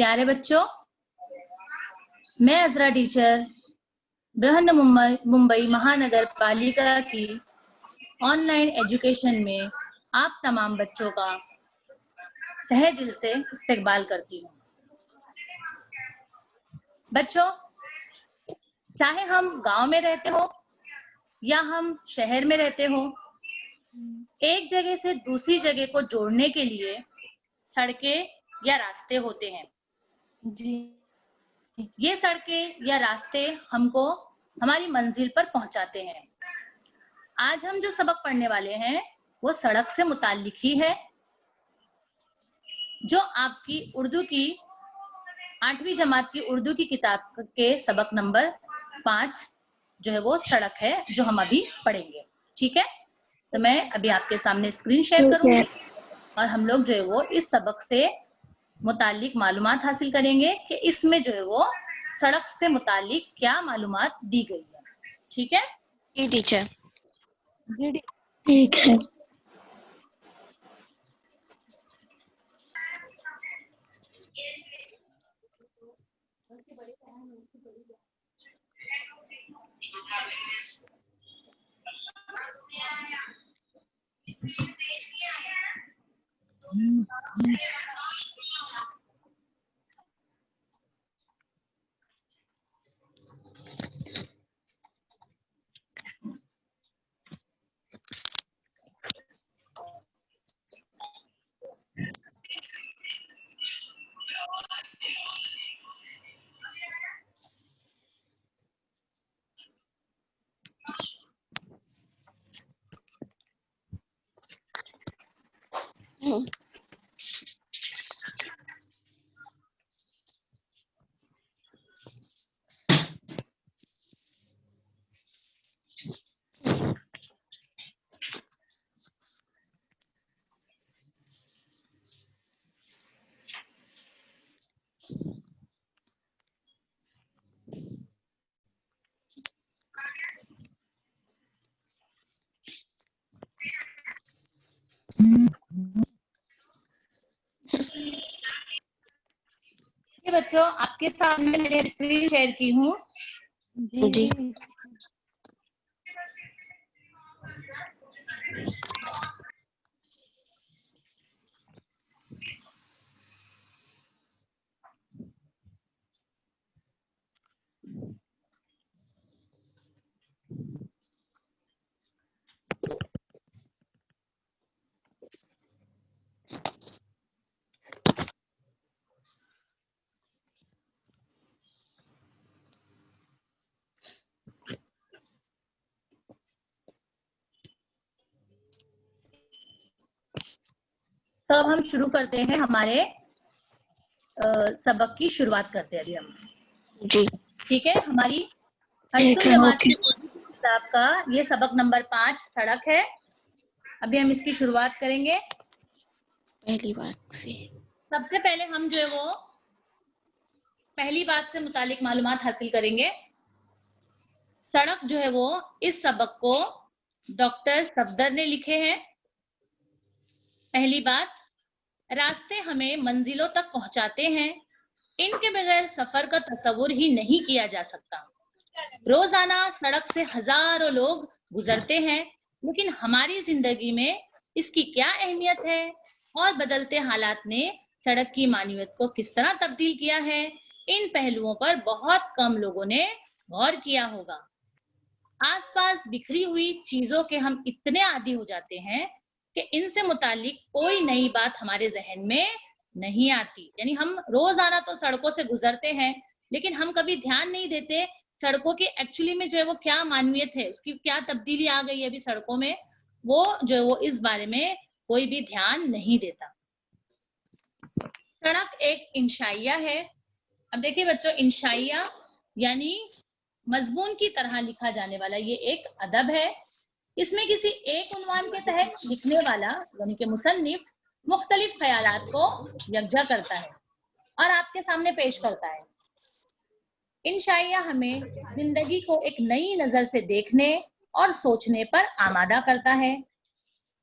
प्यारे बच्चों, मैं अजरा टीचर बृहन मुंबई महानगर पालिका की ऑनलाइन एजुकेशन में आप तमाम बच्चों का तहे दिल से इस्तकबाल करती हूँ। बच्चों, चाहे हम गांव में रहते हो या हम शहर में रहते हो, एक जगह से दूसरी जगह को जोड़ने के लिए सड़कें या रास्ते होते हैं। जी, ये सड़कें या रास्ते हमको हमारी मंजिल पर पहुंचाते हैं। आज हम जो सबक पढ़ने वाले हैं वो सड़क से मुताल्लिक ही है, जो आपकी उर्दू की 8वीं जमात की उर्दू की किताब के सबक नंबर 5 जो है वो सड़क है, जो हम अभी पढ़ेंगे। ठीक है, तो मैं अभी आपके सामने स्क्रीन शेयर करूंगी और हम लोग जो है वो इस सबक से मुताल्लिक मालूमात हासिल करेंगे कि इसमें जो है वो सड़क से मुताल्लिक क्या मालूमात दी गई है। ठीक है जी टीचर। ठीक है। बच्चों, आपके सामने मैंने स्क्रीन शेयर की हूँ। जी। तो अब हम शुरू करते हैं, हमारे सबक की शुरुआत करते हैं अभी हम। जी ठीक है, हमारी 8वीं जमात की किताब का ये सबक नंबर 5 सड़क है। अभी हम इसकी शुरुआत करेंगे। पहली बात से सबसे पहले हम जो है वो पहली बात से मुतालिक मालूमात हासिल करेंगे। सड़क जो है वो इस सबक को डॉक्टर सफदर ने लिखे हैं। पहली बात, रास्ते हमें मंजिलों तक पहुंचाते हैं, इनके बगैर सफर का तस्वुर ही नहीं किया जा सकता। रोजाना सड़क से हजारों लोग गुजरते हैं, लेकिन हमारी जिंदगी में इसकी क्या अहमियत है और बदलते हालात ने सड़क की मानवियत को किस तरह तब्दील किया है, इन पहलुओं पर बहुत कम लोगों ने गौर किया होगा। आसपास बिखरी हुई चीजों के हम इतने आदी हो जाते हैं कि इनसे मुतालिक कोई नई बात हमारे जहन में नहीं आती। यानी हम रोजाना तो सड़कों से गुजरते हैं, लेकिन हम कभी ध्यान नहीं देते सड़कों की एक्चुअली में जो है वो क्या मानवियत है, उसकी क्या तब्दीली आ गई है अभी सड़कों में, वो जो है वो इस बारे में कोई भी ध्यान नहीं देता। सड़क एक इंशाइया है। अब देखिए बच्चों, इंशाइया यानी मजमून की तरह लिखा जाने वाला ये एक अदब है। इसमें किसी एक उन्वान के तहत लिखने वाला यानी कि मुसन्निफ मुख्तलिफ ख्यालात को यकजा करता है और आपके सामने पेश करता है। इंशाइया हमें जिंदगी को एक नई नजर से देखने और सोचने पर आमादा करता है।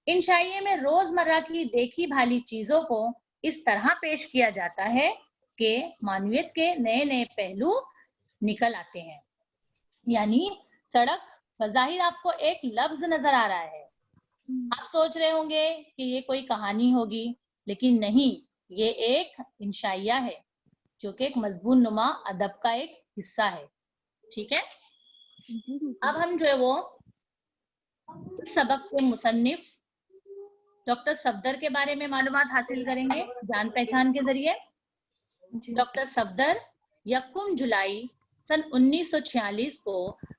इंशाइये में रोजमर्रा की देखी भाली चीजों को इस तरह पेश किया जाता है के मानवीयत के नए नए पहलू निकल आते हैं। यानी सड़क बज़ाहिर आपको एक लफ्ज नजर आ रहा है, आप सोच रहे होंगे कि ये कोई कहानी होगी, लेकिन नहीं, ये एक इंशाइया है जो कि एक मजबून नुमा अदब का एक हिस्सा है। ठीक है, अब हम जो है वो इस सबक के मुसन्निफ डॉक्टर सफदर के बारे में मालूमात हासिल करेंगे जान पहचान के जरिए। डॉक्टर सफदर 1 जुलाई सन 1946 को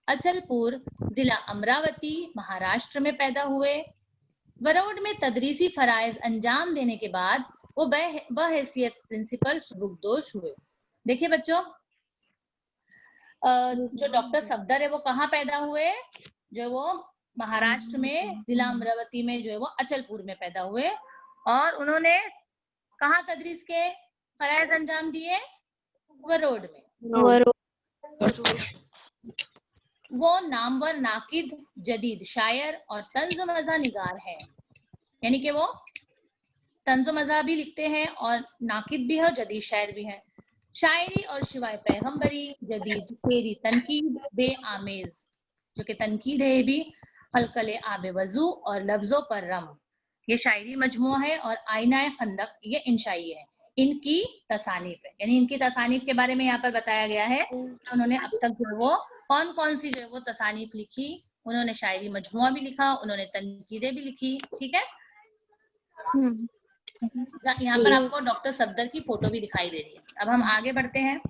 अचलपुर जिला अमरावती महाराष्ट्र में पैदा हुए। वरोड में तदरीसी फराइज अंजाम देने के बाद वो बहैसियत प्रिंसिपल सुबुकदोश हुए। देखिए बच्चों, जो डॉक्टर सफदर है वो कहाँ पैदा हुए? जो वो महाराष्ट्र में जिला अमरावती में जो है वो अचलपुर में पैदा हुए, और उन्होंने कहाँ तदरीस के फराइज अंजाम दिए? वरोड में। वो नामवर नाकिद, जदीद शायर और तंज़ मज़ा निगार है, यानी कि वो तंज़ मज़ा भी लिखते हैं और नाकिद भी है और जदीद शायर भी है। शायरी और शिवाय पैगंबरी, जदीद शेरी तनकीद बेआमेज, जो कि तनकीद है भी, हलकले आबे वजू और लफ्जों पर रम, ये शायरी मजमू है, और आईना खंदक ये इंशाई है। इनकी तसानीफ है, यानी इनकी तसानीफ के बारे में यहाँ पर बताया गया है कि उन्होंने अब तक जो वो कौन कौन सी जो है वो तसानीफ लिखी। उन्होंने शायरी मजमुआ भी लिखा, उन्होंने तनकीदें भी लिखी। ठीक है, यहाँ पर आपको डॉक्टर सफदर की फोटो भी दिखाई दे रही है। अब हम आगे बढ़ते हैं।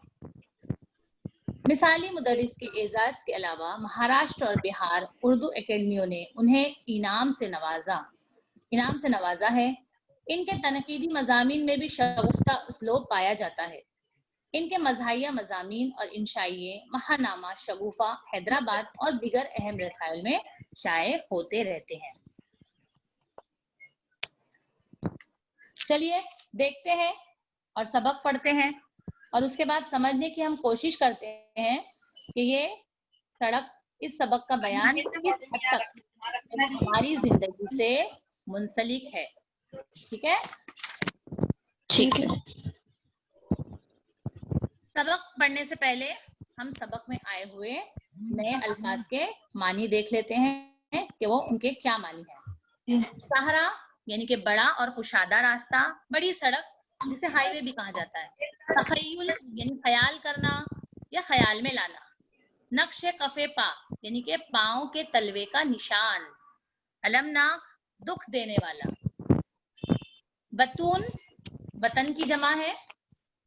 मिसाली मुदर्रिस के एजाज के अलावा महाराष्ट्र और बिहार उर्दू एकेडमियों ने उन्हें इनाम से नवाजा है। इनके तनकीदी मजामीन में भी शगुफ्ता उसलूब पाया जाता है। इनके मज़ाहिया मजामीन और इंशाइये महानामा, शगुफा, हैदराबाद और दीगर अहम रसाइल में शाये होते रहते हैं। चलिए देखते हैं और सबक पढ़ते हैं, और उसके बाद समझने की हम कोशिश करते हैं कि ये सड़क, इस सबक का बयान किस हद तक हमारी जिंदगी से मुंसलिक है। ठीक है, ठीक है। सबक पढ़ने से पहले हम सबक में आए हुए नए अल्फाज के मानी देख लेते हैं कि वो उनके क्या मानी है। शाहरा यानी कि बड़ा और कुशादा रास्ता, बड़ी सड़क जिसे हाईवे भी कहा जाता है। तखय्युल यानी ख्याल करना या ख्याल में लाना। नक्शे कफे पा यानी कि पाँव के तलवे का निशान। अलमनाक दुख देने वाला। बतून बतन की जमा है,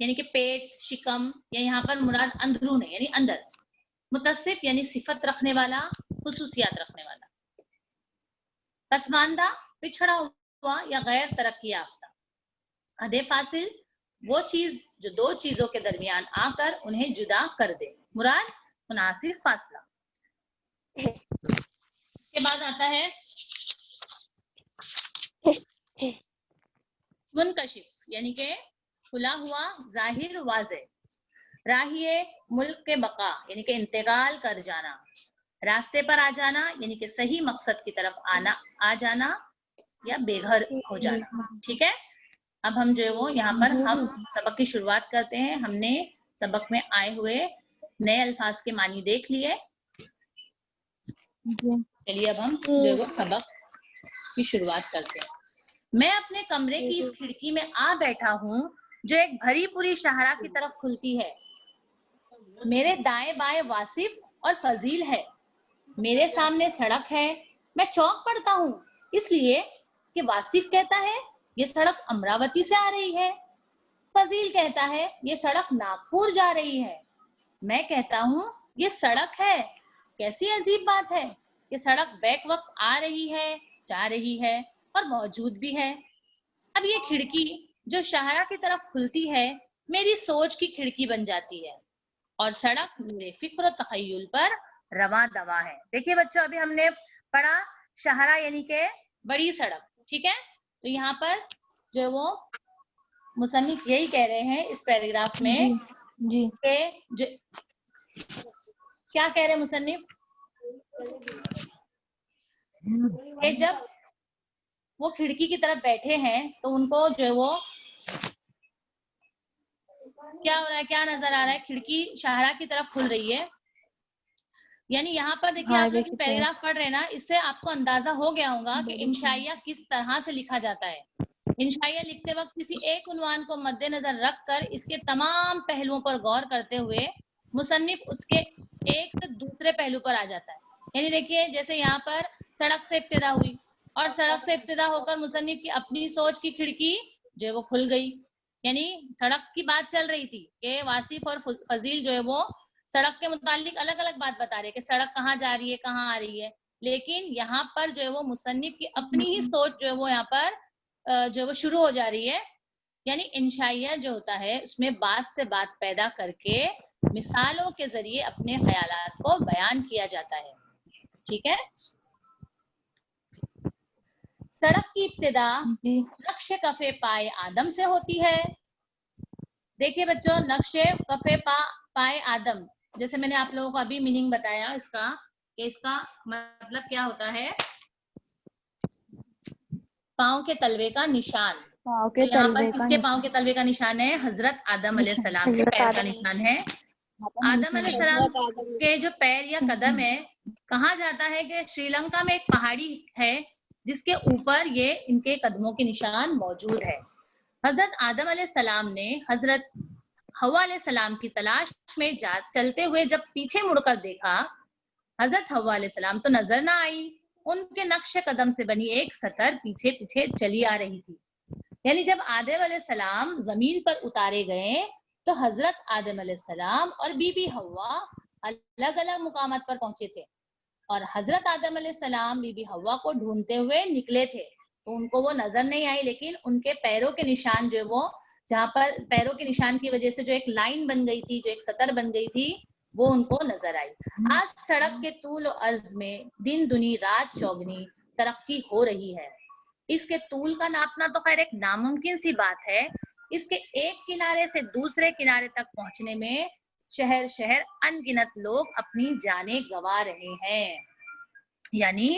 यानी कि पेट, शिकम, या यहाँ पर मुराद अंदरून है यानी अंदर। मुतसिफ यानी सिफत रखने वाला, खुसूसियात रखने वाला। पसमानदा पिछड़ा हुआ या गैर तरक्की याफ्ता। हदे फासिल वो चीज जो दो चीजों के दरमियान आकर उन्हें जुदा कर दे, मुराद मुनासिब फासला। के बाद आता है मुनकशिफ यानी कि खुला हुआ, जाहिर, वाज़े। राहिए मुल्क के बका यानी कि इंतकाल कर जाना। रास्ते पर आ जाना यानी कि सही मकसद की तरफ आ जाना या बेघर हो जाना। ठीक है, अब हम जो है वो यहाँ पर हम सबक की शुरुआत करते हैं। हमने सबक में आए हुए नए अल्फाज के मानी देख लिए। चलिए अब हम जो है वो सबक की शुरुआत करते हैं। मैं अपने कमरे की इस खिड़की में आ बैठा हूँ जो एक भरी पूरी शाहरा की तरफ खुलती है। मेरे दाएं बाएं वासिफ और फजील है। मेरे सामने सड़क है। मैं चौंक पड़ता हूँ इसलिए कि वासिफ कहता है ये सड़क अमरावती से आ रही है। फजील कहता है ये सड़क नागपुर जा रही है। मैं कहता हूँ ये सड़क है। कैसी अजीब बात है, ये सड़क बैक वक्त आ रही है, जा रही है और मौजूद भी है। अब ये खिड़की जो शाहरा की तरफ खुलती है मेरी सोच की खिड़की बन जाती है, और सड़क मेरे फिक्र और तखय्युल पर रवा दवा है। देखिए बच्चों, अभी हमने पढ़ा शाहरा यानी के बड़ी सड़क। ठीक है, तो यहाँ पर जो वो मुसन्निफ यही कह रहे हैं इस पैराग्राफ में जी। कि क्या कह रहे हैं मुसन्निफ कि जब वो खिड़की की तरफ बैठे हैं तो उनको जो है वो क्या हो रहा है, क्या नजर आ रहा है? खिड़की शाहरा की तरफ खुल रही है। यानी यहाँ पर देखिए, आप लोग पैराग्राफ पढ़ रहे हैं ना, इससे आपको अंदाजा हो गया होगा कि इंशाइया किस तरह से लिखा जाता है। इंशाइया लिखते वक्त किसी एक उन्वान को मद्देनजर रखकर इसके तमाम पहलुओं पर गौर करते हुए मुसन्निफ उसके एक से दूसरे पहलू पर आ जाता है। यानी देखिए, जैसे यहाँ पर सड़क से इब्तिदा हुई और सड़क से इब्तिदा होकर मुसन्निफ की अपनी सोच की खिड़की जो है वो खुल गई। यानी सड़क की बात चल रही थी कि वासिफ और फजील जो है वो सड़क के मुतालिक अलग अलग बात बता रहे हैं कि सड़क कहाँ जा रही है, कहाँ आ रही है, लेकिन यहाँ पर जो है वो मुसन्निफ की अपनी ही सोच जो है वो यहाँ पर जो है वो शुरू हो जा रही है। यानी इंशाइया जो होता है उसमें बात से बात पैदा करके मिसालों के जरिए अपने ख्यालात को बयान किया जाता है। ठीक है। सड़क की इब्तिदा नक्शे कफे पाए आदम से होती है। देखिए बच्चों, नक्शे कफे पाए आदम, जैसे मैंने आप लोगों को अभी मीनिंग बताया इसका, कि इसका मतलब क्या होता है, पांव के तलवे का निशान। तो यहाँ पर किसके पांव के तलवे का निशान है? हजरत आदम अलैहिस्सलाम के पैर का निशान है। आदम अलैहिस्सलाम के जो पैर या कदम है, कहा जाता है कि श्रीलंका में एक पहाड़ी है जिसके ऊपर ये इनके कदमों के निशान मौजूद है। हजरत आदम अलैहिस्सलाम ने हजरत हवा अलैहिस्सलाम की तलाश में चलते हुए जब पीछे मुड़कर देखा, हजरत हवा अलैहिस्सलाम तो नजर ना आई, उनके नक्शे कदम से बनी एक सतर पीछे पीछे चली आ रही थी। यानी जब आदम अलैहिस्सलाम जमीन पर उतारे गए तो हजरत आदम अलैहिस्सलाम और बीबी हवा अलग अलग मुकामात पर पहुंचे थे और हजरत आदम अलैहिस्सलाम बीबी हवा को ढूंढते हुए निकले थे, तो उनको वो नजर नहीं आई, लेकिन उनके पैरों के निशान जो वो, जहां पर पैरों के निशान की वजह से जो एक लाइन बन गई थी, जो एक सतर बन गई थी, वो उनको नजर आई। आज सड़क के तूल और अर्ज में दिन दुनी रात चौगनी तरक्की हो रही है। इसके तूल का नापना तो खैर एक नामुमकिन सी बात है, इसके एक किनारे से दूसरे किनारे तक पहुंचने में शहर शहर अनगिनत लोग अपनी जानें गंवा रहे हैं। यानी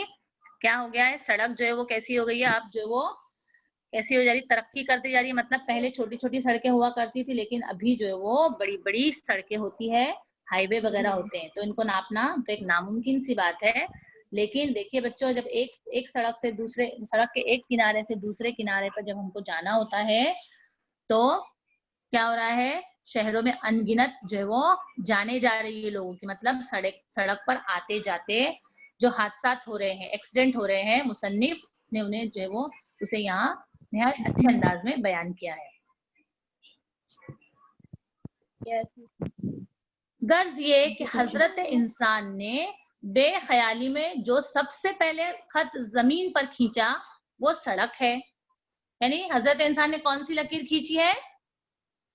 क्या हो गया है, सड़क जो है वो कैसी हो गई है, अब जो है वो कैसी हो जा रही, तरक्की करती जा रही है। मतलब पहले छोटी छोटी सड़कें हुआ करती थी, लेकिन अभी जो है वो बड़ी बड़ी सड़कें होती है, हाईवे वगैरह होते हैं, तो इनको नापना तो एक नामुमकिन सी बात है। लेकिन देखिए बच्चों, जब एक सड़क से दूसरे, सड़क के एक किनारे से दूसरे किनारे पर जब हमको जाना होता है, तो क्या हो रहा है, शहरों में अनगिनत जो है वो जाने जा रही है लोगों की, मतलब सड़क पर आते जाते जो हादसात हो रहे हैं, एक्सीडेंट हो रहे हैं, मुसन्निफ ने उन्हें जो है वो उसे यहाँ निहायत अच्छे अंदाज में बयान किया है। गर्ज ये कि हजरत इंसान ने बेख्याली में जो सबसे पहले खत जमीन पर खींचा वो सड़क है। यानी हजरत इंसान ने कौन सी लकीर खींची है?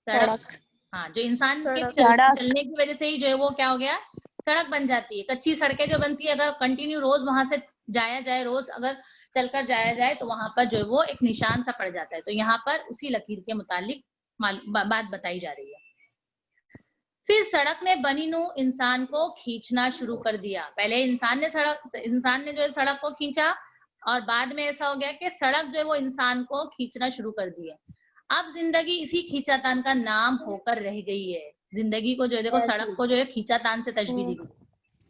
सड़क। हाँ, जो इंसान के चलने की वजह से ही जो है वो क्या हो गया, सड़क बन जाती है। कच्ची सड़कें जो बनती है, अगर कंटिन्यू रोज वहां से जाया जाए, रोज अगर चलकर जाया जाए, तो वहां पर जो है वो एक निशान सा पड़ जाता है। तो यहाँ पर उसी लकीर के मुतालिक बात बताई जा रही है। फिर सड़क ने बनीनू इंसान को खींचना शुरू कर दिया। पहले इंसान ने जो है सड़क को खींचा, और बाद में ऐसा हो गया कि सड़क जो है वो इंसान को खींचना शुरू कर दिया। अब जिंदगी इसी खींचातान का नाम होकर रह गई है। जिंदगी को जो है देखो, सड़क को जो है खींचातान से तशबीह दी गई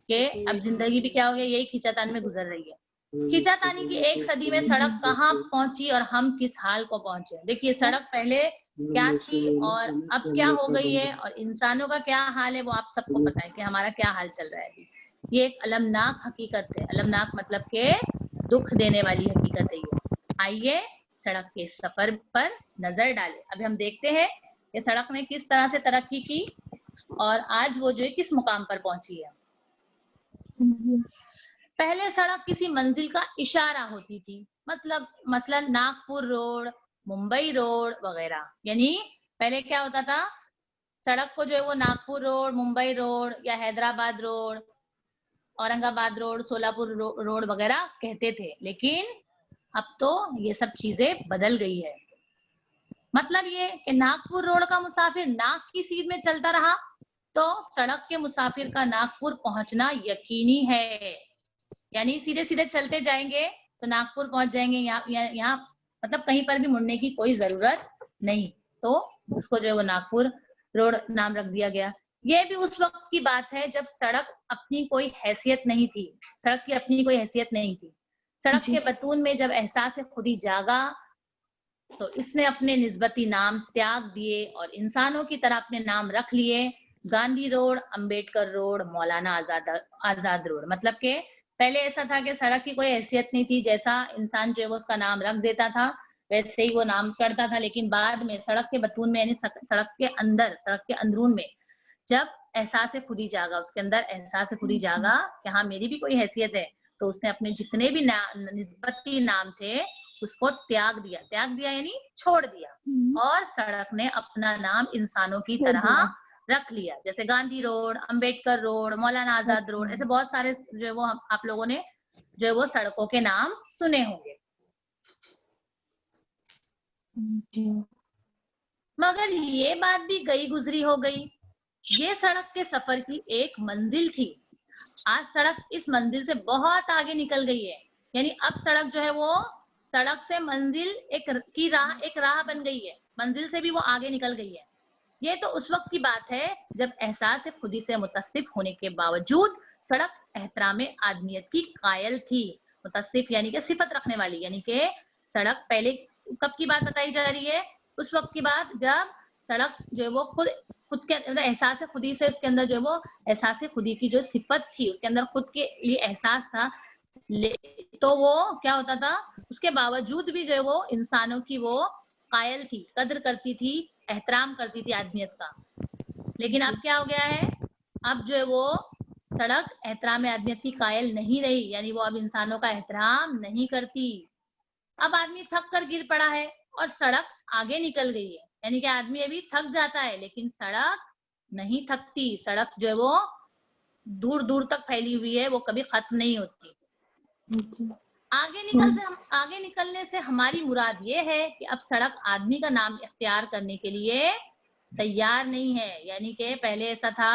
कि अब जिंदगी भी क्या हो गया, यही खींचातान में गुजर रही है। खींचातानी की एक सदी में सड़क कहाँ पहुंची और हम किस हाल को पहुंचे। देखिए, सड़क पहले क्या थी और अब क्या हो गई है, और इंसानों का क्या हाल है वो आप सबको पता है कि हमारा क्या हाल चल रहा है अभी। ये एक अलमनाक हकीकत है। अलमनाक मतलब के दुख देने वाली हकीकत है ये। आइए सड़क के सफर पर नजर डालें। अभी हम देखते हैं कि सड़क ने किस तरह से तरक्की की और आज वो जो है किस मुकाम पर पहुंची है। पहले सड़क किसी मंजिल का इशारा होती थी, मतलब मसलन नागपुर रोड, मुंबई रोड वगैरह। यानी पहले क्या होता था, सड़क को जो है वो नागपुर रोड, मुंबई रोड या Hyderabad road, Aurangabad road, Solapur road वगैरह कहते थे, लेकिन अब तो ये सब चीजें बदल गई है। मतलब ये कि नागपुर रोड का मुसाफिर नाक की सीध में चलता रहा तो सड़क के मुसाफिर का नागपुर पहुंचना यकीनी है। यानी सीधे सीधे चलते जाएंगे तो नागपुर पहुंच जाएंगे, यहाँ मतलब कहीं पर भी मुड़ने की कोई जरूरत नहीं, तो उसको जो है वो नागपुर रोड नाम रख दिया गया। ये भी उस वक्त की बात है जब सड़क अपनी कोई हैसियत नहीं थी, सड़क की अपनी कोई हैसियत नहीं थी। सड़क जी। के बतून में जब एहसास खुद ही जागा तो इसने अपने निस्बती नाम त्याग दिए और इंसानों की तरह अपने नाम रख लिए, Gandhi road, Ambedkar road, Maulana Azad road. मतलब के पहले ऐसा था कि सड़क की कोई हैसियत नहीं थी, जैसा इंसान जो है वो उसका नाम रख देता था वैसे ही वो नाम करता था। लेकिन बाद में सड़क के बतून में यानी सड़क के अंदर, सड़क के अंदरून में जब एहसास खुद ही जागा, उसके अंदर एहसास खुद ही जागा कि हाँ मेरी भी कोई हैसियत है, तो उसने अपने जितने भी निस्बती नाम थे उसको त्याग दिया यानी छोड़ दिया और सड़क ने अपना नाम इंसानों की तरह रख लिया। जैसे Gandhi road, Ambedkar road, Maulana Azad road, ऐसे बहुत सारे जो है वो आप लोगों ने जो है वो सड़कों के नाम सुने होंगे। मगर ये बात भी गई गुजरी हो गई। ये सड़क के सफर की एक मंजिल थी। आज सड़क इस मंजिल से बहुत आगे निकल गई है। यानी अब सड़क जो है वो सड़क से मंजिल एक राह बन गई है, मंजिल से भी वो आगे निकल गई है। ये तो उस वक्त की बात है जब एहसास खुदी से मुतसिफ होने के बावजूद सड़क एहतराम आदमियत की कायल थी। मुतसिफ यानी कि सिफत रखने वाली, यानी कि सड़क पहले कब की बात बताई जा रही है? उस वक्त की बात जब सड़क जो है वो खुद के मतलब एहसास खुदी से उसके अंदर जो है वो एहसास खुदी की जो सिफत थी उसके अंदर खुद के लिए एहसास था, तो वो क्या होता था उसके बावजूद भी जो है वो इंसानों की वो कायल थी, कद्र करती थी, एहतराम करती थी आदमियत का। लेकिन अब क्या हो गया है? अब जो है वो सड़क एहतराम आदमियत की कायल नहीं रही, यानी वो अब इंसानों का एहतराम नहीं करती। अब आदमी थक कर गिर पड़ा है और सड़क आगे निकल गई है, यानी कि आदमी अभी थक जाता है लेकिन सड़क नहीं थकती। सड़क जो है वो दूर दूर तक फैली हुई है, वो कभी खत्म नहीं होती। आगे निकलने से हमारी मुराद ये है कि अब सड़क आदमी का नाम इख्तियार करने के लिए तैयार नहीं है। यानी कि पहले ऐसा था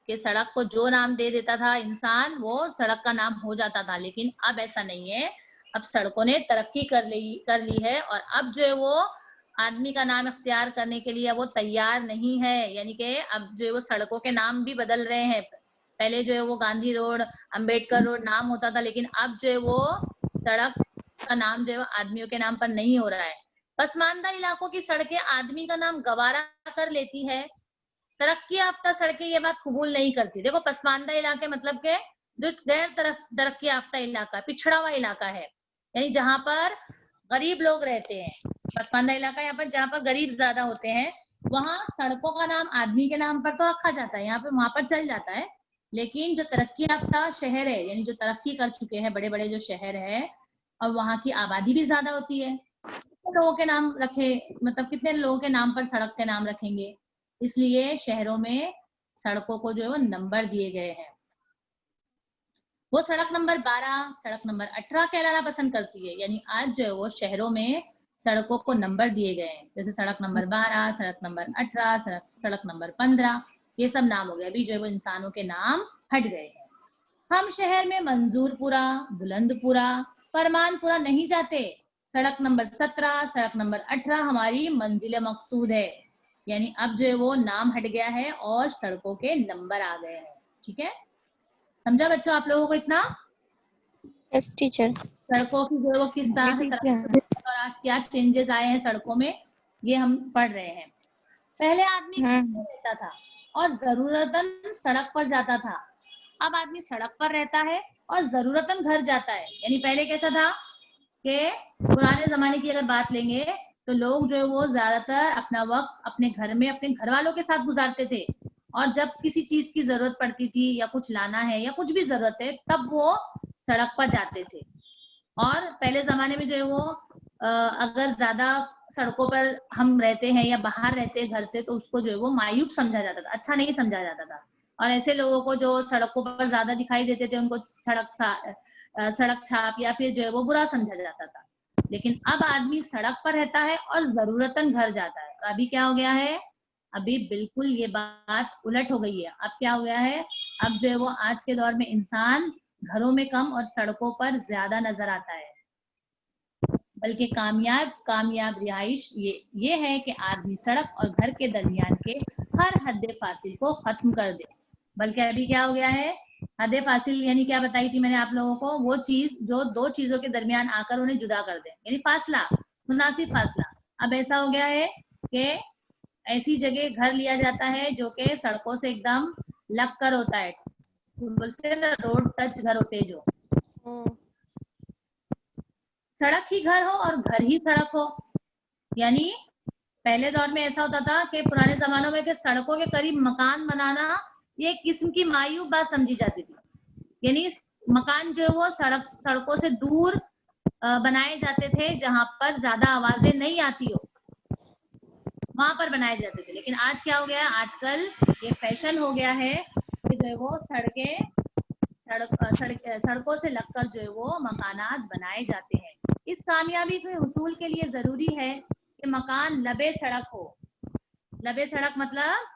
कि सड़क को जो नाम दे देता था इंसान वो सड़क का नाम हो जाता था, लेकिन अब ऐसा नहीं है। अब सड़कों ने तरक्की कर ली है और अब जो है वो आदमी का नाम इख्तियार करने के लिए वो तैयार नहीं है। यानी कि अब जो है वो सड़कों के नाम भी बदल रहे हैं। पहले जो है वो गांधी रोड, अंबेडकर रोड नाम होता था, लेकिन अब जो है वो सड़क का नाम जो है आदमियों के नाम पर नहीं हो रहा है। पसमानदा इलाकों की सड़कें आदमी का नाम गवारा कर लेती है, तरक्की याफ्ता सड़कें ये बात कबूल नहीं करती। देखो पसमानदा इलाके मतलब के जो गैर तरक्की याफ्ता इलाका, पिछड़ा हुआ इलाका है, यानी जहां पर गरीब लोग रहते हैं। पसमानदा इलाका यहाँ पर जहाँ पर गरीब ज्यादा होते हैं, वहां सड़कों का नाम आदमी के नाम पर तो रखा जाता है, यहाँ पे वहां पर चल जाता है। लेकिन जो तरक्की याफ्ता शहर है, यानी जो तरक्की कर चुके हैं, बड़े बड़े जो शहर है और वहां की आबादी भी ज्यादा होती है, कितने लोगों के नाम रखे, मतलब कितने लोगों के नाम पर सड़क के नाम रखेंगे। इसलिए शहरों में सड़कों को जो है वो नंबर दिए गए हैं। वो सड़क नंबर 12, सड़क नंबर 18 कहलाना पसंद करती है। यानी आज जो है वो शहरों में सड़कों को नंबर दिए गए हैं, जैसे सड़क नंबर 12, सड़क नंबर 18, सड़क नंबर 15, ये सब नाम हो गए। अभी जो है वो इंसानों के नाम हट गए हैं। हम शहर में मंजूरपुरा, बुलंदपुरा, फरमानपुरा नहीं जाते। सड़क नंबर 17, सड़क नंबर 18 हमारी मंजिल मकसूद है। यानी अब जो है वो नाम हट गया है और सड़कों के नंबर आ गए हैं। ठीक है, समझा बच्चों आप लोगों को इतना? Yes teacher. सड़कों की जो है वो किस तरह से तरक्की और आज क्या चेंजेस आए हैं सड़कों में, ये हम पढ़ रहे हैं। पहले आदमी घर में रहता था और जरूरतन सड़क पर जाता था। अब आदमी सड़क पर रहता है और जरूरतन घर जाता है। यानी पहले कैसा था कि पुराने जमाने की अगर बात लेंगे तो लोग जो है वो ज्यादातर अपना वक्त अपने घर में अपने घर वालों के साथ गुजारते थे, और जब किसी चीज की जरूरत पड़ती थी या कुछ लाना है या कुछ भी जरूरत है तब वो सड़क पर जाते थे। और पहले जमाने में जो है वो अगर ज्यादा सड़कों पर हम रहते हैं या बाहर रहते हैं घर से तो उसको जो है वो मायूब समझा जाता था, अच्छा नहीं समझा जाता था। और ऐसे लोगों को जो सड़कों पर ज्यादा दिखाई देते थे उनको सड़क छाप या फिर जो है वो बुरा समझा जाता था। लेकिन अब आदमी सड़क पर रहता है और जरूरतन घर जाता है। अभी क्या हो गया है? अभी बिल्कुल ये बात उलट हो गई है। अब क्या हो गया है? अब जो है वो आज के दौर में इंसान घरों में कम और सड़कों पर ज्यादा नजर आता है। बल्कि कामयाब रिहाइश ये है कि आदमी सड़क और घर के दरमियान के हर हद फासिल को खत्म कर दे। बल्कि अभी क्या हो गया है, हद फासिल यानी क्या बताई थी मैंने आप लोगों को, वो चीज जो दो चीजों के दरमियान आकर उन्हें जुदा कर दे, यानी फासला, मुनासिब फासला। अब ऐसा हो गया है कि ऐसी जगह घर लिया जाता है जो कि सड़कों से एकदम लग कर होता है, बोलते हैं ना रोड टच घर होते हैं जो, सड़क ही घर हो और घर ही सड़क हो। यानी पहले दौर में ऐसा होता था कि पुराने जमानों में कि सड़कों के करीब मकान बनाना ये एक किस्म की मायूब बात समझी जाती थी। यानी मकान जो है वो सड़कों से दूर बनाए जाते थे, जहां पर ज्यादा आवाजें नहीं आती हो, वहां पर बनाए जाते थे। लेकिन आज क्या हो गया है, आजकल ये फैशन हो गया है कि जो है वो सड़कों से लगकर जो है वो मकानात बनाए जाते हैं। इस कामयाबी के हुसूल के लिए जरूरी है कि मकान लबे सड़क हो। लबे सड़क मतलब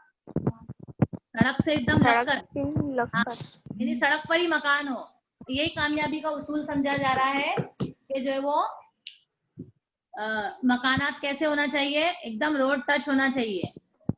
सड़क से एकदम लगकर, हाँ, यानी सड़क पर ही मकान हो। यही कामयाबी का उसूल समझा जा रहा है कि जो है वो मकानात कैसे होना चाहिए, एकदम रोड टच होना चाहिए।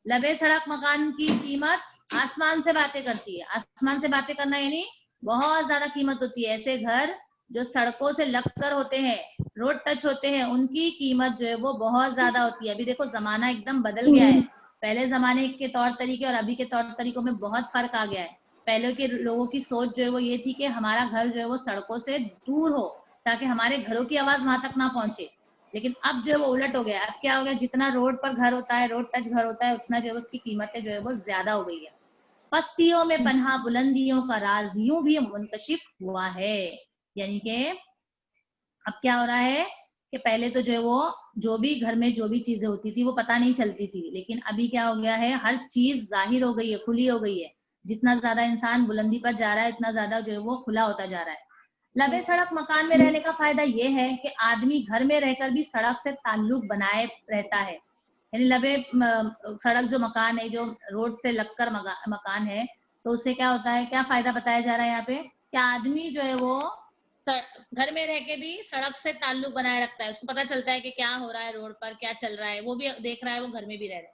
लबे सड़क मकान की कीमत आसमान से बातें करती है। आसमान से बातें करना यानी बहुत ज्यादा कीमत होती है। ऐसे घर जो सड़कों से लगकर होते हैं, रोड टच होते हैं, उनकी कीमत जो है वो बहुत ज्यादा होती है। अभी देखो जमाना एकदम बदल गया है, पहले जमाने के तौर तरीके और अभी के तौर तरीकों में बहुत फर्क आ गया है। पहले के लोगों की सोच जो है वो ये थी कि हमारा घर जो है वो सड़कों से दूर हो ताकि हमारे घरों की आवाज वहां तक ना पहुंचे। लेकिन अब जो है वो उलट हो गया। अब क्या हो गया, जितना रोड पर घर होता है, रोड टच घर होता है, उतना जो है उसकी कीमतें जो है वो ज्यादा हो गई है। पस्तियों में पन्हा बुलंदियों का राज यूं भी मुनकशिफ हुआ है। यानी कि अब क्या हो रहा है कि पहले तो जो है वो जो भी घर में जो भी चीजें होती थी वो पता नहीं चलती थी, लेकिन अभी क्या हो गया है, हर चीज जाहिर हो गई है, खुली हो गई है। जितना ज्यादा इंसान बुलंदी पर जा रहा है उतना ज्यादा जो है वो खुला होता जा रहा है। लबे सड़क मकान में रहने का फायदा ये है कि आदमी घर में रहकर भी सड़क से ताल्लुक बनाए रहता है। यानी लबे सड़क जो मकान है, जो रोड से लगकर मकान है, तो उससे क्या होता है, क्या फायदा बताया जा रहा है यहाँ पे, कि आदमी जो है वो घर में रह के भी सड़क से ताल्लुक बनाए रखता है। उसको पता चलता है कि क्या हो रहा है रोड पर, क्या चल रहा है, वो भी देख रहा है, वो घर में भी रह रहा है।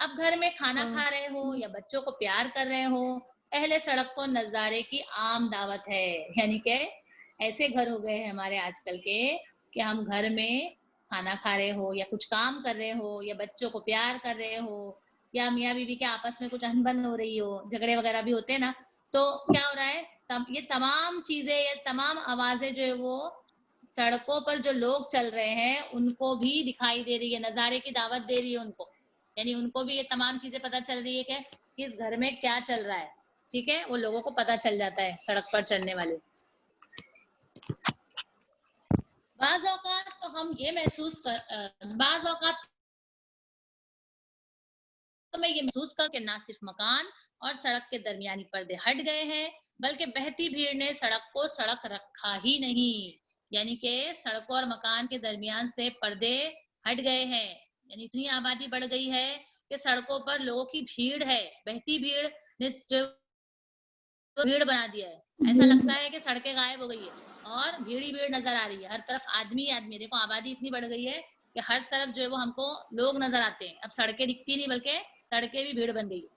अब घर में खाना खा रहे हो या बच्चों को प्यार कर रहे हो, अहले सड़क को नजारे की आम दावत है। यानी कि ऐसे घर हो गए हैं हमारे आजकल के कि हम घर में खाना खा रहे हो या कुछ काम कर रहे हो या बच्चों को प्यार कर रहे हो या मियाँ बीवी के आपस में कुछ अनबन हो रही हो, झगड़े वगैरह भी होते हैं ना, तो क्या हो रहा है, ये तमाम चीजें, ये तमाम आवाजें जो है वो सड़कों पर जो लोग चल रहे हैं उनको भी दिखाई दे रही है, नजारे की दावत दे रही है उनको। यानी उनको भी ये तमाम चीजें पता चल रही है कि इस घर में क्या चल रहा है। ठीक है, वो लोगों को पता चल जाता है सड़क पर चलने वाले। बाज़ औक़ात तो हम ये बाज़ औक़ात तो मैं ये महसूस कर कि ना सिर्फ मकान और सड़क के दरमियानी पर्दे हट गए हैं, बल्कि बहती भीड़ ने सड़क को सड़क रखा ही नहीं। यानी कि सड़कों और मकान के दरमियान से पर्दे हट गए हैं। यानी इतनी आबादी बढ़ गई है कि सड़कों पर लोगों की भीड़ है, बहती भीड़ ने जो भीड़ बना दिया है। ऐसा लगता है कि सड़कें गायब हो गई है और भीड़ ही भीड़ नजर आ रही है, हर तरफ आदमी ही आदमी। देखो आबादी इतनी बढ़ गई है कि हर तरफ जो है वो हमको लोग नजर आते हैं। अब सड़कें दिखती नहीं बल्कि सड़कें भी भीड़ बन गई है।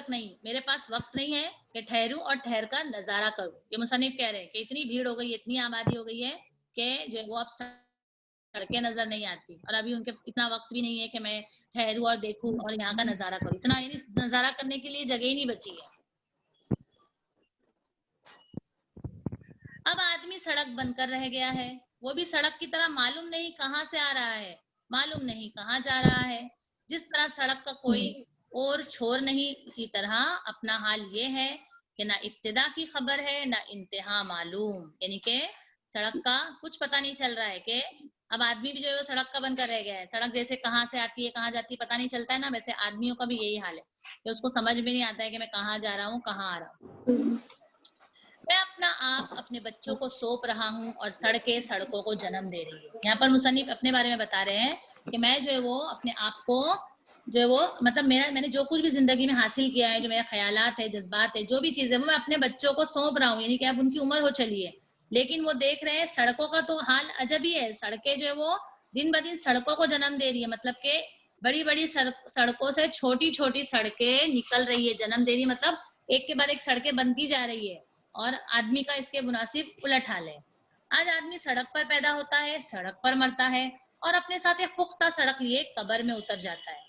नहीं, मेरे पास वक्त नहीं है कि ठहरूं और ठहर कर नजारा करूं। ये मुसन्निफ कह रहे हैं कि इतनी भीड़ हो गई, इतनी आबादी हो गई है कि जो है वो अब सड़कें नजर नहीं आती और अभी उनके इतना वक्त भी नहीं है कि मैं ठहरूं और देखूं और यहाँ का नजारा करूं। इतना यानी नजारा करने के लिए जगह ही नहीं बची है। अब आदमी सड़क बनकर रह गया है, वो भी सड़क की तरह मालूम नहीं कहां से आ रहा है, मालूम नहीं कहां जा रहा है। जिस तरह सड़क का कोई और छोर नहीं, इसी तरह अपना हाल ये है कि ना इब्तिदा की खबर है ना इंतहा मालूम। यानी कि सड़क का कुछ पता नहीं चल रहा है कि अब आदमी भी जो है वो सड़क का बनकर रह गया है। सड़क जैसे कहाँ से आती है कहाँ जाती है पता नहीं चलता है ना, वैसे आदमियों का भी यही हाल है कि उसको समझ में नहीं आता है कि मैं कहाँ जा रहा हूँ कहाँ आ रहा हूँ। मैं अपना आप अपने बच्चों को सौंप रहा हूँ और सड़कें सड़कों को जन्म दे रही है। यहाँ पर मुसन्निफ अपने बारे में बता रहे हैं कि मैं जो है वो अपने आप को जो है वो मतलब मैंने जो कुछ भी जिंदगी में हासिल किया है, जो मेरा ख्यालात है, जज्बात है, जो भी चीज है, वो मैं अपने बच्चों को सौंप रहा हूँ। यानी कि अब उनकी उम्र हो चली है, लेकिन वो देख रहे हैं सड़कों का तो हाल अजब ही है। सड़कें जो है वो दिन ब दिन सड़कों को जन्म दे रही है, मतलब के बड़ी बड़ी सड़कों से छोटी छोटी सड़कें निकल रही है, जन्म दे रही है, मतलब एक के बाद एक सड़कें बनती जा रही है और आदमी का इसके मुनासिब उलट हाल है। आज आदमी सड़क पर पैदा होता है, सड़क पर मरता है और अपने साथ एक पुख्ता सड़क लिए कब्र में उतर जाता है।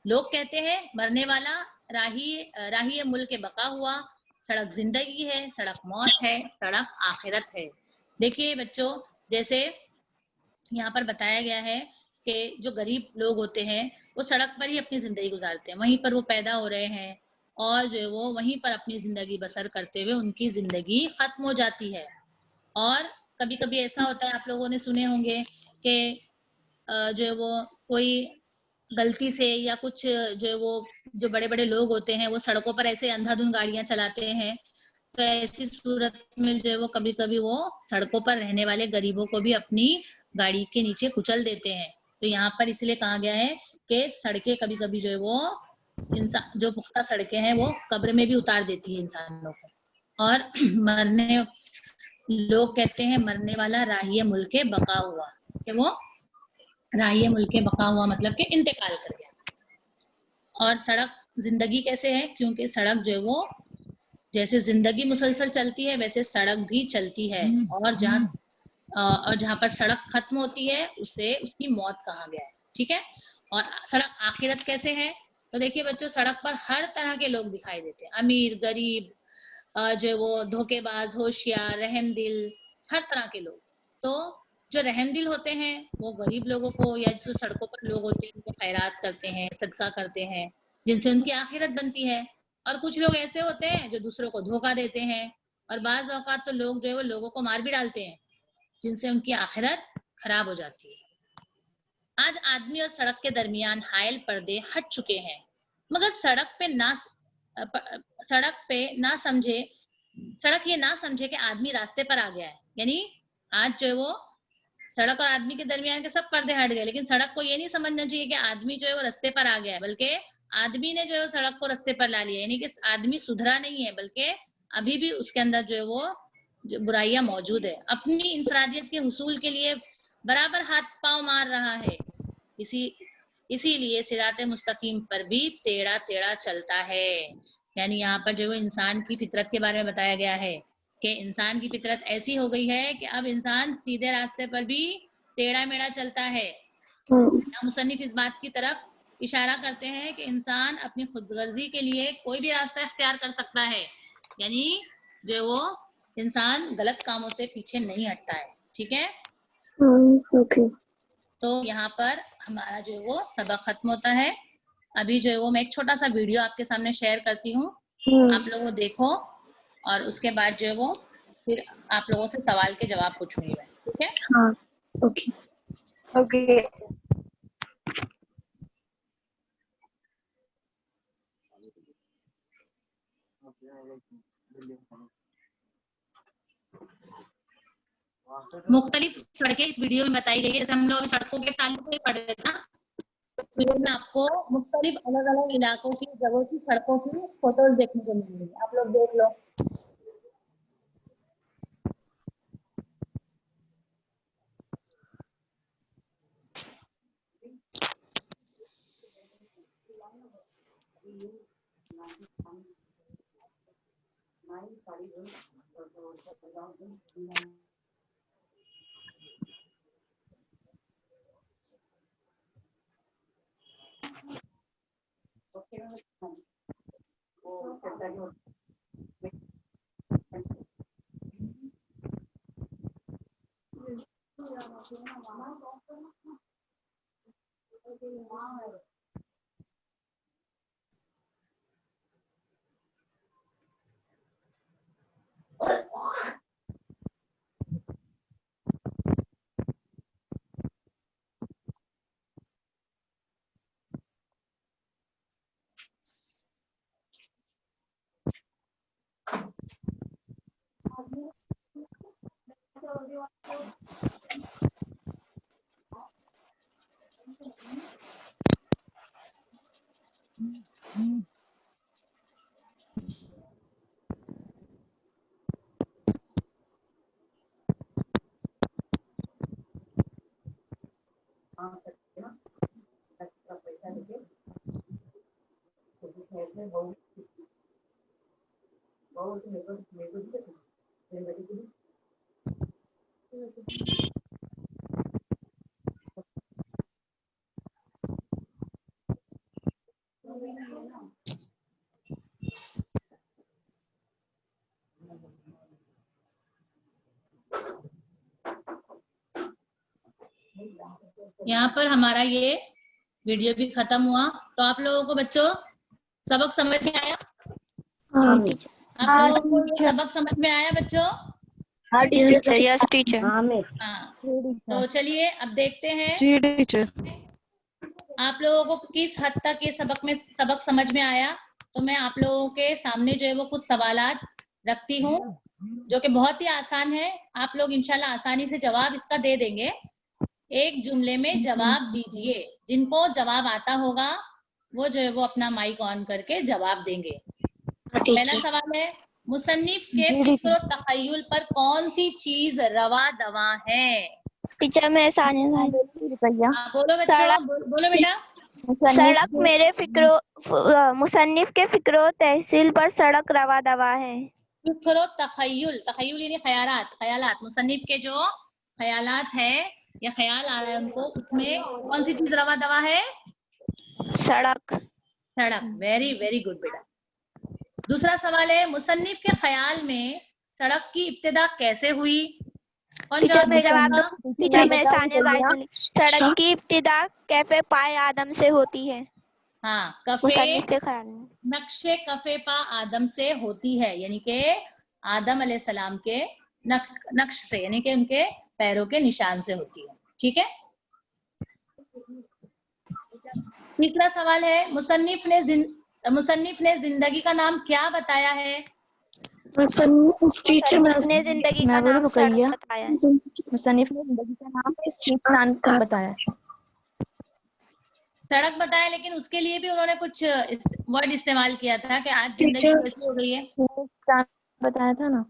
लोग कहते हैं मरने वाला राही मुल्क के बका हुआ, सड़क जिंदगी है, सड़क मौत है, सड़क आखिरत है। देखिए बच्चों, जैसे यहाँ पर बताया गया है कि जो गरीब लोग होते हैं वो सड़क पर ही अपनी जिंदगी गुजारते हैं, वहीं पर वो पैदा हो रहे हैं और जो है वो वहीं पर अपनी जिंदगी बसर करते हुए उनकी जिंदगी खत्म हो जाती है। और कभी कभी ऐसा होता है, आप लोगों ने सुने होंगे कि जो है वो कोई गलती से या कुछ जो है वो जो बड़े बड़े लोग होते हैं वो सड़कों पर ऐसे अंधाधुंध गाड़ियां चलाते हैं, तो ऐसी सूरत में जो है वो कभी कभी वो सड़कों पर रहने वाले गरीबों को भी अपनी गाड़ी के नीचे कुचल देते हैं। तो यहाँ पर इसलिए कहा गया है कि सड़कें कभी कभी जो है वो इंसान, जो पुख्ता सड़कें हैं वो कब्र में भी उतार देती है इंसानों को। और मरने लोग कहते हैं मरने वाला राही मुल्क बका हुआ, कि वो राही मुल्क बका हुआ मतलब कि इंतकाल कर गया। और सड़क जिंदगी कैसे है, क्योंकि सड़क जो है वो जैसे जिंदगी मुसलसल चलती है वैसे सड़क भी चलती है, और जहाँ पर सड़क खत्म होती है उसे उसकी मौत कहा गया है। ठीक है। और सड़क आखिरत कैसे है, तो देखिए बच्चों, सड़क पर हर तरह के लोग दिखाई देते हैं, अमीर गरीब, जो है वो धोखेबाज होशियार रहमदिल, हर तरह के लोग। तो जो रहमदिल होते हैं वो गरीब लोगों को, या जो सड़कों पर लोग होते हैं उनको खैरात करते हैं, सदका करते हैं, जिनसे उनकी आखिरत बनती है। और कुछ लोग ऐसे होते हैं जो दूसरों को धोखा देते हैं, और बाज औकात तो लोग जो है वो लोगों को मार भी डालते हैं, जिनसे उनकी आखिरत खराब हो जाती है। आज आदमी और सड़क के दरमियान हायल पर्दे हट चुके हैं, मगर सड़क पे ना समझे सड़क ये ना समझे कि आदमी रास्ते पर आ गया है। यानी आज जो है वो सड़क और आदमी के दरमियान के सब पर्दे हट गए, लेकिन सड़क को ये नहीं समझना चाहिए कि आदमी जो है वो रास्ते पर आ गया है, बल्कि आदमी ने जो है सड़क को रास्ते पर ला लिया। यानी कि आदमी सुधरा नहीं है, बल्कि अभी भी उसके अंदर जो है वो बुराइयां मौजूद है, अपनी इंफरादियत के हुसूल के लिए बराबर हाथ पांव मार रहा है। इसीलिए सिराते मुस्तकीम पर भी टेढ़ा टेढ़ा चलता है। यानी यहाँ पर जो इंसान की फितरत के बारे में बताया गया है कि इंसान की फितरत ऐसी हो गई है कि अब इंसान सीधे रास्ते पर भी टेढ़ा मेढ़ा चलता है। मुसन्निफ इस बात की तरफ इशारा करते हैं कि इंसान अपनी खुदगर्जी के लिए कोई भी रास्ता इख्तियार कर सकता है, यानी जो वो इंसान गलत कामों से पीछे नहीं हटता है। ठीक है। ओके। तो यहाँ पर हमारा जो वो सबक खत्म होता है। अभी जो है वो मैं एक छोटा सा वीडियो आपके सामने शेयर करती हूँ, आप लोग वो देखो, और उसके बाद जो है वो फिर आप लोगों से सवाल के जवाब पूछूंगी मैं। ठीक है। हाँ ओके ओके। मुख्तलिफ सड़कें इस वीडियो में बताई गई है, जैसे हम लोग सड़कों के ताल्लुक से पढ़ रहे थे ना, वीडियो में आपको मुख्तलिफ अलग अलग इलाकों की जगहों की सड़कों की फोटोज देखने को मिलेंगी, आप लोग देख लो। यहाँ पर हमारा ये वीडियो भी खत्म हुआ। तो आप लोगों को बच्चों सबक समझ में आया? हाँ आप लोगों को ये सबक समझ में आया बच्चों? हाँ टीचर। Yes teacher. हाँ, तो चलिए अब देखते हैं आप लोगों को किस हद तक ये सबक समझ में आया। तो मैं आप लोगों के सामने जो है वो कुछ सवालात रखती हूँ जो कि बहुत ही आसान है। आप लोग इंशाल्लाह आसानी से जवाब इसका दे देंगे। एक जुमले में जवाब दीजिए। जिनको जवाब आता होगा वो जो है वो अपना माइक ऑन करके जवाब देंगे। पहला सवाल है, मुसन्निफ के फिक्र और तखय्युल पर कौन सी चीज रवा दवा है? टीचर मैं सानिया बोलो बच्चों, बोलो बेटा। सड़क मेरे मुसन्निफ के फिक्रो तहसील पर सड़क रवा दवा है। फिक्र और तखय्युल, तखय्युल यानी ख्यालात। मुसन्निफ के जो ख्यालात है या ख्याल आ रहा है उनको, उसमें कौन सी चीज रवा दवा है? सड़क। वेरी वेरी गुड बेटा। दूसरा सवाल है, मुसन्निफ के ख्याल में सड़क की इब्तिदा कैसे हुई? टीचर मैं जवाब दूं? टीचर मैं सानिया सड़क की इब्तिदा कैफे पाए आदम से होती है। हाँ, कफे मुसन्निफ के ख्याल में नक्शे कफे पा आदम से होती है, यानी कि आदम अलैहिस्सलाम के नक्श से, यानी कि उनके पैरों के निशान से होती है। ठीक है। तीसरा सवाल है, मुसन्निफ ने जिंदगी का नाम क्या बताया है? मुसन्निफ ने जिंदगी का नाम सड़क बताया है। मुसन्निफ ने जिंदगी का नाम खींचतान बताया। सड़क बताया, लेकिन उसके लिए भी उन्होंने कुछ वर्ड इस्तेमाल किया था कि आज जिंदगी कैसी हो गई है। बताया था ना,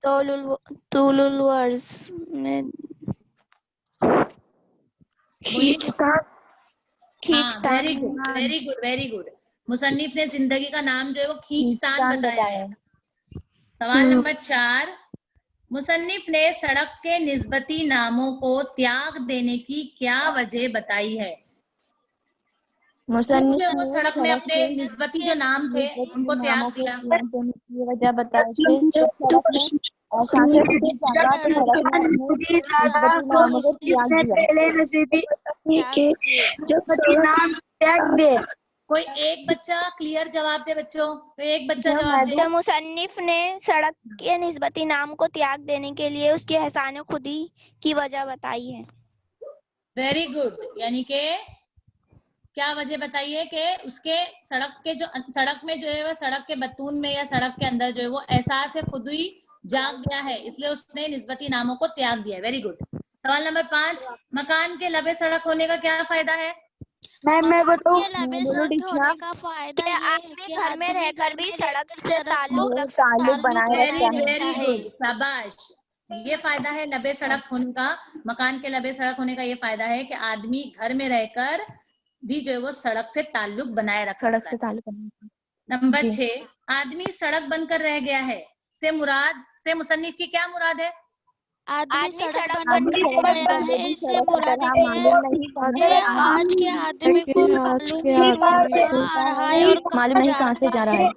तूलुल वर्ज में खींचतान। Very good. मुसन्निफ ने जिंदगी का नाम जो है वो खींचतान बताया है। सवाल नंबर 4, मुसन्निफ ने सड़क के निस्बती नामों को त्याग देने की क्या वजह बताई है? मुसन्निफ जो वो सड़क ने अपने निस्बती जो नाम थे उनको त्याग दिया। वजह बताई त्याग दे। कोई एक बच्चा क्लियर जवाब दे बच्चों, कोई एक बच्चा जवाब दे। मुसन्निफ ने सड़क के निस्बती नाम को त्याग देने के लिए उसकी एहसान खुदी की वजह बताई है। Very good. यानी कि क्या वजह बताई है कि उसके सड़क के जो सड़क में जो है वो सड़क के बतून में या सड़क के अंदर जो है वो एहसास खुदी जाग गया है, इसलिए उसने निस्बती नामों को त्याग दिया। Very good. सवाल नंबर 5, मकान के लबे सड़क होने का क्या फायदा है? मैं बताऊं? आदमी घर में रहकर भी सड़क से ताल्लुक बनाए रखता है। वेरी गुड, शाबाश। ये फायदा है लबे सड़क होने का, मकान के लबे सड़क होने का ये फायदा है कि आदमी घर में रहकर भी जो है वो सड़क से ताल्लुक बनाए रख सकता है। नंबर 6, आदमी सड़क बनकर रह गया है से मुसन्निफ की क्या मुराद है? आदमी सड़क बनकर रह गया है, इससे मुराद है आज के आदमी को मालूम नहीं कहाँ से जा रहा है।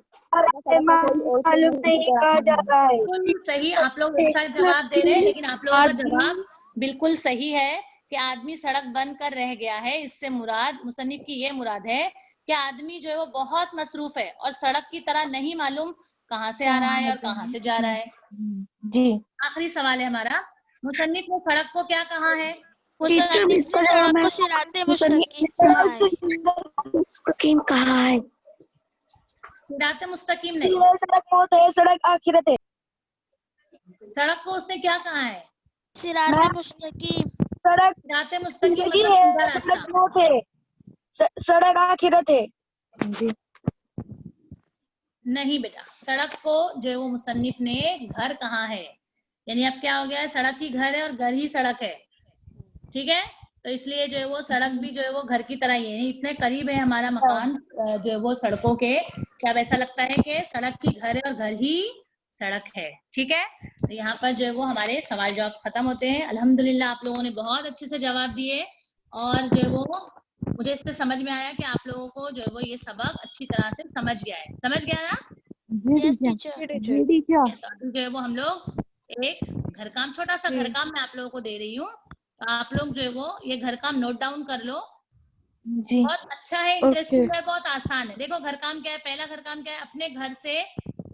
मालूम नहीं कहाँ जा रहा है। सही, आप लोग इसका जवाब दे रहे हैं, लेकिन आप लोगों का जवाब बिल्कुल सही है कि आदमी सड़क बनकर रह गया है। इससे मुराद, मुसन्निफ की ये मुराद है कि आदमी जो है वो बहुत मसरूफ है और सड़क की तरह नहीं मालूम कहाँ से आ रहा है और कहाँ से जा रहा है। जी। आखिरी सवाल है हमारा, मुसन्निफ ने सड़क को क्या कहा है? मुस्तकीम कहा है। सिराते मुस्तकीम नहीं, सड़क बहुत है, सड़क आखिरत है। सड़क को उसने क्या कहा है? सिराते मुस्तकीम। सिराते मुस्तकीम मतलब सीधा रास्ता। सड़क आखिरत है। जी नहीं बेटा, सड़क को जो है वो मुसन्निफ ने घर कहा है। यानी अब क्या हो गया है, सड़क ही घर है और घर ही सड़क है। ठीक है। तो इसलिए जो है वो सड़क भी जो है वो घर की तरह ही है, इतने करीब है हमारा मकान जो है वो सड़कों के, कि अब ऐसा लगता है कि सड़क की घर है और घर ही सड़क है। ठीक है, तो यहाँ पर जो है वो हमारे सवाल जवाब खत्म होते हैं। अल्हम्दुलिल्लाह आप लोगों ने बहुत अच्छे से जवाब दिए, और जो है वो मुझे इससे समझ में आया कि आप लोगों को जो है वो ये सबक अच्छी तरह से समझ गया है। समझ गया ना? Yes teacher. जी टीचर। तो अभी जो है वो हम लोग एक घर काम, छोटा सा घर काम मैं आप लोगों को दे रही हूँ, तो आप लोग जो है वो ये घर काम नोट डाउन कर लो। जी बहुत अच्छा है, इंटरेस्टिंग है, बहुत आसान है। देखो घर काम क्या है, पहला घर काम क्या है, अपने घर से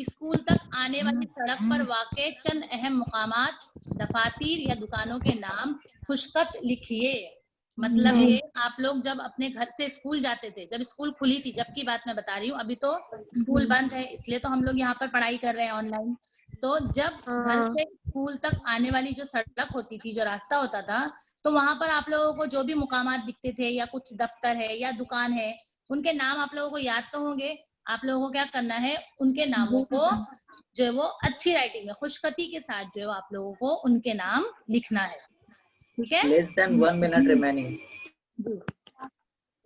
स्कूल तक आने वाली सड़क पर वाक़े चंद अहम मुकामात, दफातर या दुकानों के नाम खुशखत लिखिए। मतलब जी। ये आप लोग जब अपने घर से स्कूल जाते थे, जब स्कूल खुली थी, जब की बात मैं बता रही हूँ, अभी तो स्कूल बंद है, इसलिए तो हम लोग यहाँ पर पढ़ाई कर रहे हैं ऑनलाइन। तो जब घर से स्कूल तक आने वाली जो सड़क होती थी, जो रास्ता होता था, तो वहां पर आप लोगों को जो भी मुकामात दिखते थे, या कुछ दफ्तर है या दुकान है, उनके नाम आप लोगों को याद तो होंगे। आप लोगों को क्या करना है, उनके नामों को जो है वो अच्छी राइटिंग में खुशखती के साथ जो है आप लोगों को उनके नाम लिखना है। ठीक है, Less than 1 minute remaining.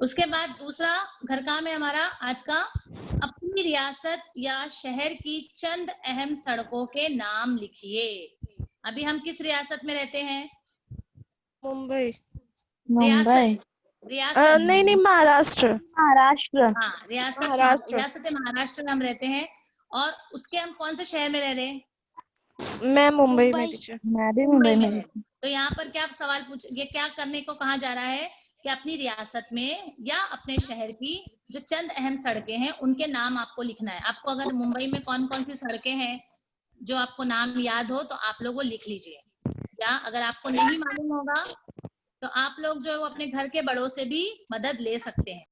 उसके बाद दूसरा घर काम है हमारा आज का, अपनी रियासत या शहर की चंद अहम सड़कों के नाम लिखिए। अभी हम किस रियासत में रहते हैं? मुंबई। मुंबई। रियासत नहीं महाराष्ट्र। महाराष्ट्र। हाँ, महाराष्ट्र। रियासत महाराष्ट्र में हम रहते हैं। और उसके हम कौन से शहर में रह रहे हैं? मैं मुंबई में टीचर। मैं भी मुंबई मुंबई में में। है। तो यहाँ पर क्या सवाल पूछ, ये क्या करने को कहा जा रहा है कि अपनी रियासत में या अपने शहर की जो चंद अहम सड़कें हैं उनके नाम आपको लिखना है। आपको अगर मुंबई में कौन कौन सी सड़कें हैं जो आपको नाम याद हो, तो आप लोग वो लिख लीजिए। या अगर आपको नहीं मालूम होगा, तो आप लोग जो है वो अपने घर के बड़ों से भी मदद ले सकते हैं।